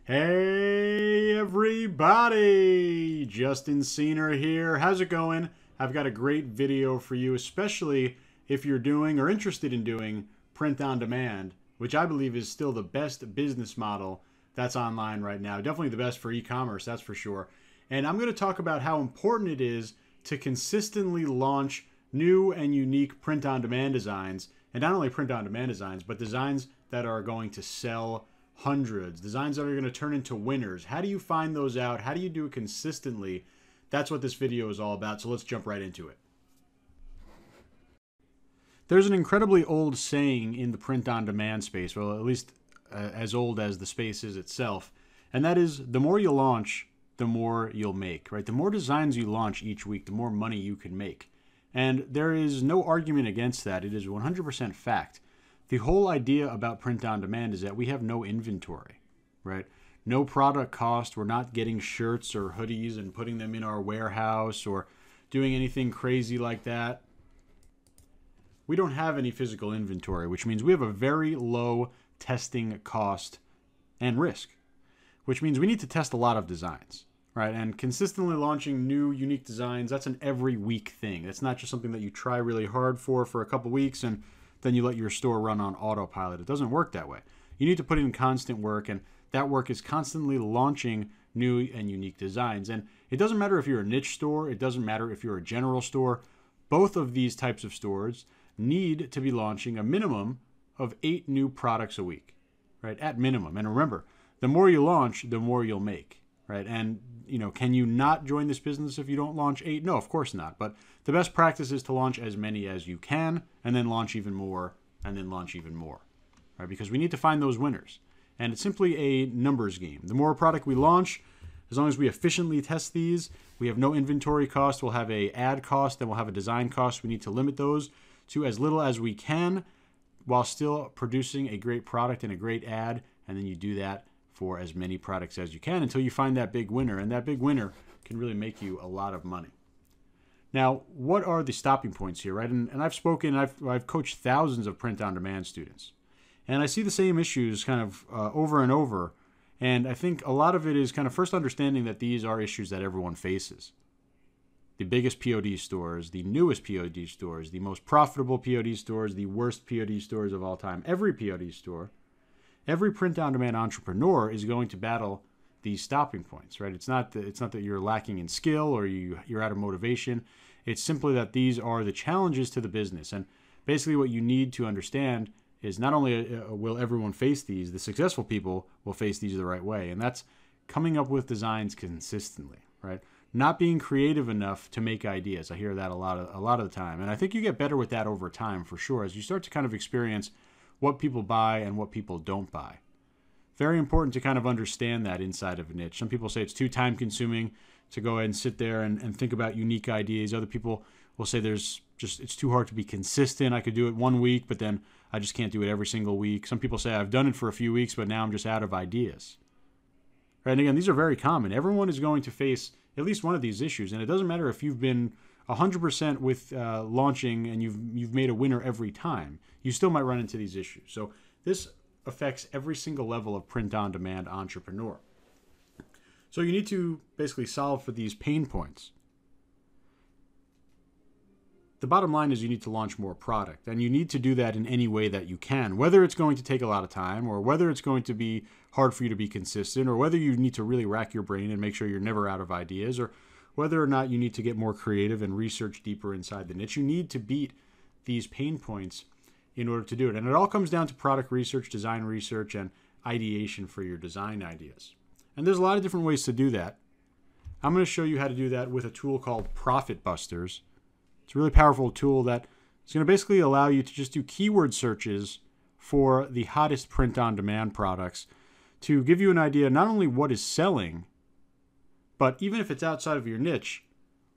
Hey everybody, Justin Cena here. How's it going? I've got a great video for you, especially if you're doing or interested in doing print on demand, which I believe is still the best business model that's online right now. Definitely the best for e-commerce, that's for sure. And I'm going to talk about how important it is to consistently launch new and unique print on demand designs, and not only print on demand designs, but designs that are going to sell hundreds, designs that are going to turn into winners. How do you find those out? How do you do it consistently? That's what this video is all about, so let's jump right into it. There's an incredibly old saying in the print-on-demand space, well, at least as old as the space is itself, and that is, the more you launch, the more you'll make, right? The more designs you launch each week, the more money you can make. And there is no argument against that. It is 100% fact. The whole idea about print on demand is that we have no inventory, right? No product cost. We're not getting shirts or hoodies and putting them in our warehouse or doing anything crazy like that. We don't have any physical inventory, which means we have a very low testing cost and risk, which means we need to test a lot of designs, right? And consistently launching new unique designs, that's an every week thing. It's not just something that you try really hard for a couple weeks and then you let your store run on autopilot. It doesn't work that way. You need to put in constant work, and that work is constantly launching new and unique designs. And it doesn't matter if you're a niche store, it doesn't matter if you're a general store. Both of these types of stores need to be launching a minimum of 8 new products a week, right? At minimum. And remember, the more you launch, the more you'll make, right? And, can you not join this business if you don't launch 8? No, of course not. But the best practice is to launch as many as you can, and then launch even more, and then launch even more, right? Because we need to find those winners. And it's simply a numbers game. The more product we launch, as long as we efficiently test these, we have no inventory cost, we'll have a ad cost, then we'll have a design cost. We need to limit those to as little as we can while still producing a great product and a great ad. And then you do that for as many products as you can until you find that big winner. And that big winner can really make you a lot of money. Now, what are the stopping points here, right? And I've spoken, I've coached thousands of print-on-demand students. And I see the same issues kind of over and over. And I think a lot of it is kind of first understanding that these are issues that everyone faces. The biggest POD stores, the newest POD stores, the most profitable POD stores, the worst POD stores of all time. Every POD store, every print-on-demand entrepreneur is going to battle these stopping points, right? It's not that you're lacking in skill or you're out of motivation. It's simply that these are the challenges to the business. And basically what you need to understand is not only will everyone face these, the successful people will face these the right way. And that's coming up with designs consistently, right? Not being creative enough to make ideas. I hear that a lot of the time. And I think you get better with that over time for sure, as you start to kind of experience what people buy and what people don't buy. Very important to kind of understand that inside of a niche. Some people say it's too time consuming to go ahead and sit there and think about unique ideas. Other people will say it's too hard to be consistent. I could do it one week, but then I just can't do it every single week. Some people say I've done it for a few weeks, but now I'm just out of ideas. Right? And again, these are very common. Everyone is going to face at least one of these issues. And it doesn't matter if you've been 100% with launching and you've made a winner every time. You still might run into these issues. So this affects every single level of print-on-demand entrepreneur. So you need to basically solve for these pain points. The bottom line is you need to launch more product, and you need to do that in any way that you can, whether it's going to take a lot of time or whether it's going to be hard for you to be consistent or whether you need to really rack your brain and make sure you're never out of ideas or whether or not you need to get more creative and research deeper inside the niche. You need to beat these pain points in order to do it. And it all comes down to product research, design research, and ideation for your design ideas. And there's a lot of different ways to do that. I'm going to show you how to do that with a tool called Profitbusters. It's a really powerful tool that is going to basically allow you to just do keyword searches for the hottest print-on-demand products to give you an idea not only what is selling, but even if it's outside of your niche,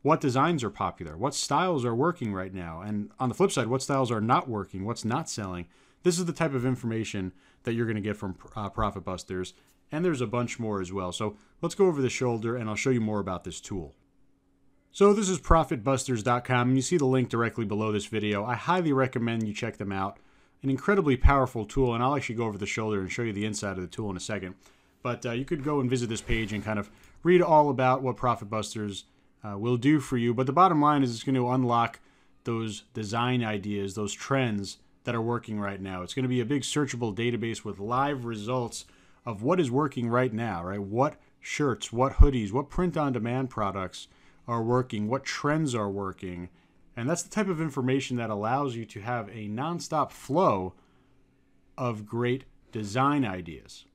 what designs are popular, what styles are working right now, and on the flip side, what styles are not working, what's not selling. This is the type of information that you're going to get from Profitbusters, and there's a bunch more as well. So let's go over the shoulder, and I'll show you more about this tool. So this is Profitbusters.com, and you see the link directly below this video. I highly recommend you check them out. An incredibly powerful tool, and I'll actually go over the shoulder and show you the inside of the tool in a second. But you could go and visit this page and kind of read all about what Profitbusters will do for you. But the bottom line is it's going to unlock those design ideas, those trends that are working right now. It's going to be a big searchable database with live results of what is working right now, right? What shirts, what hoodies, what print-on-demand products are working, what trends are working. And that's the type of information that allows you to have a nonstop flow of great design ideas.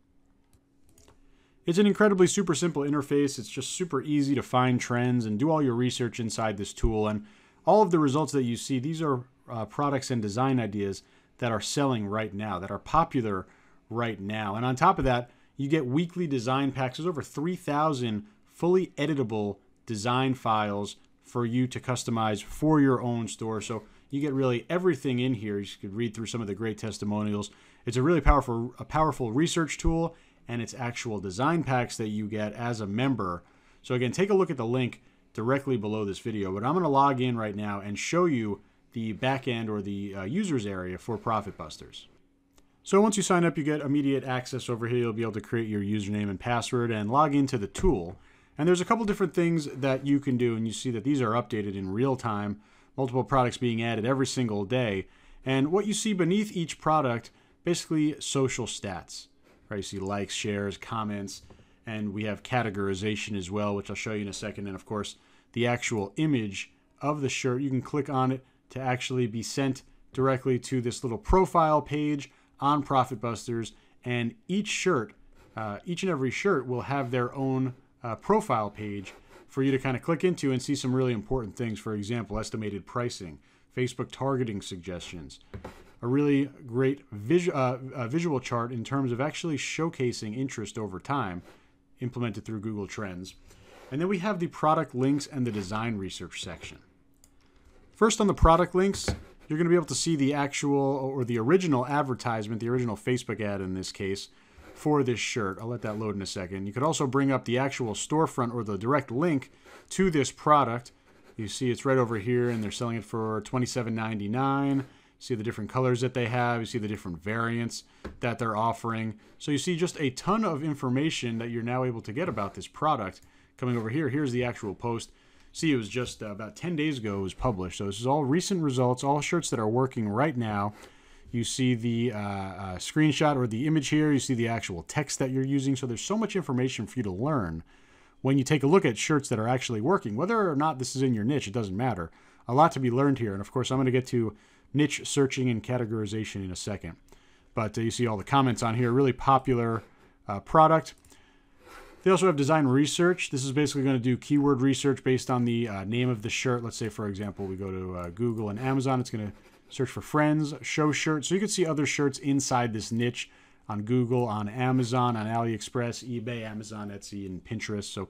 It's an incredibly super simple interface. It's just super easy to find trends and do all your research inside this tool. And all of the results that you see, these are products and design ideas that are selling right now, that are popular right now. And on top of that, you get weekly design packs. There's over 3,000 fully editable design files for you to customize for your own store. So you get really everything in here. You could read through some of the great testimonials. It's a really powerful research tool, and it's actual design packs that you get as a member. So again, take a look at the link directly below this video. But I'm going to log in right now and show you the backend or the users area for Profitbusters. So once you sign up, you get immediate access over here. You'll be able to create your username and password and log into the tool. And there's a couple different things that you can do, and you see that these are updated in real time, multiple products being added every single day. And what you see beneath each product, basically social stats, right? You see likes, shares, comments, and we have categorization as well, which I'll show you in a second. And of course, the actual image of the shirt, you can click on it to actually be sent directly to this little profile page on Profitbusters. And each shirt, each and every shirt will have their own profile page for you to kind of click into and see some really important things. For example, estimated pricing, Facebook targeting suggestions, a really great visual chart in terms of actually showcasing interest over time, implemented through Google Trends. And then we have the product links and the design research section. First, on the product links, you're going to be able to see the actual or the original advertisement, the original Facebook ad in this case, for this shirt. I'll let that load in a second. You could also bring up the actual storefront or the direct link to this product. You see it's right over here, and they're selling it for $27.99. See the different colors that they have. You see the different variants that they're offering. So you see just a ton of information that you're now able to get about this product. Coming over here, here's the actual post. See, it was just about 10 days ago it was published. So this is all recent results, all shirts that are working right now. You see the screenshot or the image here. You see the actual text that you're using. So there's so much information for you to learn when you take a look at shirts that are actually working. Whether or not this is in your niche, it doesn't matter. A lot to be learned here. And of course, I'm going to get to niche searching and categorization in a second. But you see all the comments on here. Really popular product. They also have design research. This is basically going to do keyword research based on the name of the shirt. Let's say, for example, we go to Google and Amazon. It's going to search for Friends, show shirts. So you can see other shirts inside this niche on Google, on Amazon, on AliExpress, eBay, Amazon, Etsy, and Pinterest. So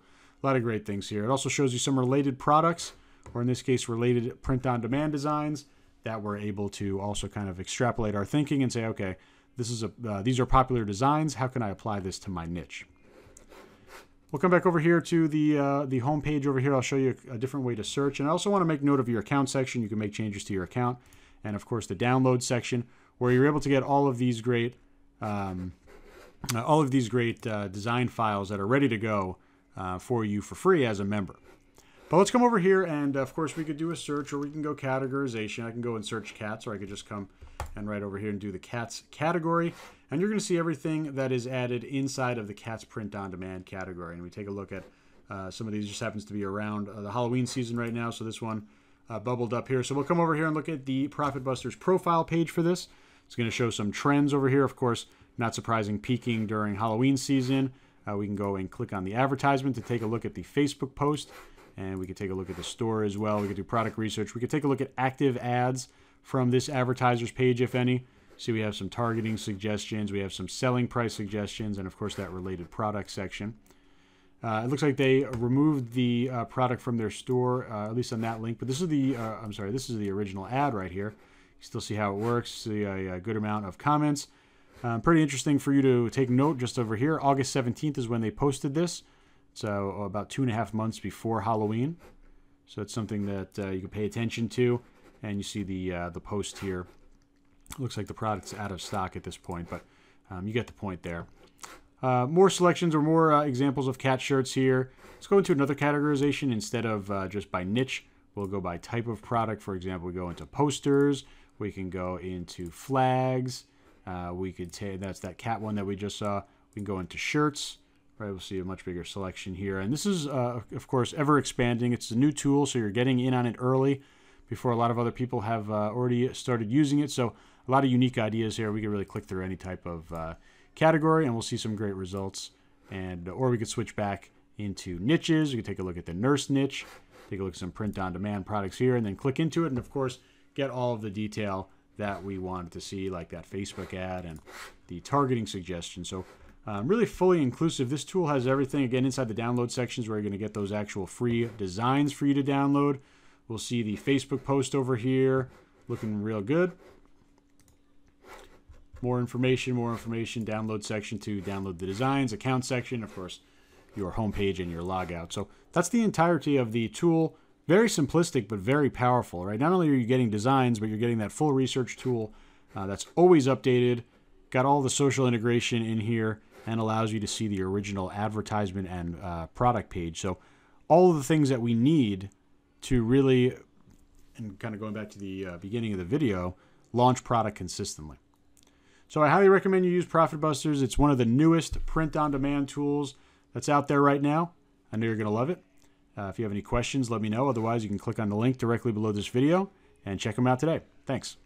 a lot of great things here. It also shows you some related products, or in this case, related print-on-demand designs that we're able to also kind of extrapolate our thinking and say, okay, this is these are popular designs. How can I apply this to my niche? We'll come back over here to the home page over here. I'll show you a different way to search. And I also want to make note of your account section. You can make changes to your account. And of course, the download section, where you're able to get all of these great design files that are ready to go for you for free as a member. But let's come over here, and of course, we could do a search, or we can go categorization. I can go and search cats, or I could just come and right over here and do the cats category. And you're going to see everything that is added inside of the cats print-on-demand category. And we take a look at some of these. Just happens to be around the Halloween season right now, so this one bubbled up here. So we'll come over here and look at the Profitbusters profile page for this. It's going to show some trends over here. Of course, not surprising, peaking during Halloween season. We can go and click on the advertisement to take a look at the Facebook post. And we could take a look at the store as well. We could do product research. We could take a look at active ads from this advertiser's page, if any. See, we have some targeting suggestions. We have some selling price suggestions. And, of course, that related product section. It looks like they removed the product from their store, at least on that link. But this is the, this is the original ad right here. You still see how it works. See a good amount of comments. Pretty interesting for you to take note just over here. August 17th is when they posted this. So about 2.5 months before Halloween. So it's something that you can pay attention to. And you see the post here. It looks like the product's out of stock at this point, but you get the point there. More selections or more examples of cat shirts here. Let's go into another categorization instead of just by niche. We'll go by type of product. For example, we go into posters. We can go into flags. We could take, that's that cat one that we just saw. We can go into shirts. Right, we'll see a much bigger selection here. And this is, of course, ever expanding. It's a new tool, so you're getting in on it early before a lot of other people have already started using it. So a lot of unique ideas here. We can really click through any type of category, and we'll see some great results. And or we could switch back into niches. We could take a look at the nurse niche, take a look at some print-on-demand products here, and then click into it, and of course, get all of the detail that we wanted to see, like that Facebook ad and the targeting suggestions. So really fully inclusive. This tool has everything. Again, inside the download sections where you're going to get those actual free designs for you to download. We'll see the Facebook post over here looking real good. More information, download section to download the designs, account section, of course, your homepage and your logout. So that's the entirety of the tool. Very simplistic, but very powerful, right? Not only are you getting designs, but you're getting that full research tool that's always updated, got all the social integration in here, and allows you to see the original advertisement and product page. So all of the things that we need to really, and kind of going back to the beginning of the video, launch product consistently. So I highly recommend you use Profitbusters. It's one of the newest print-on-demand tools that's out there right now. I know you're going to love it. If you have any questions, let me know. Otherwise, you can click on the link directly below this video and check them out today. Thanks.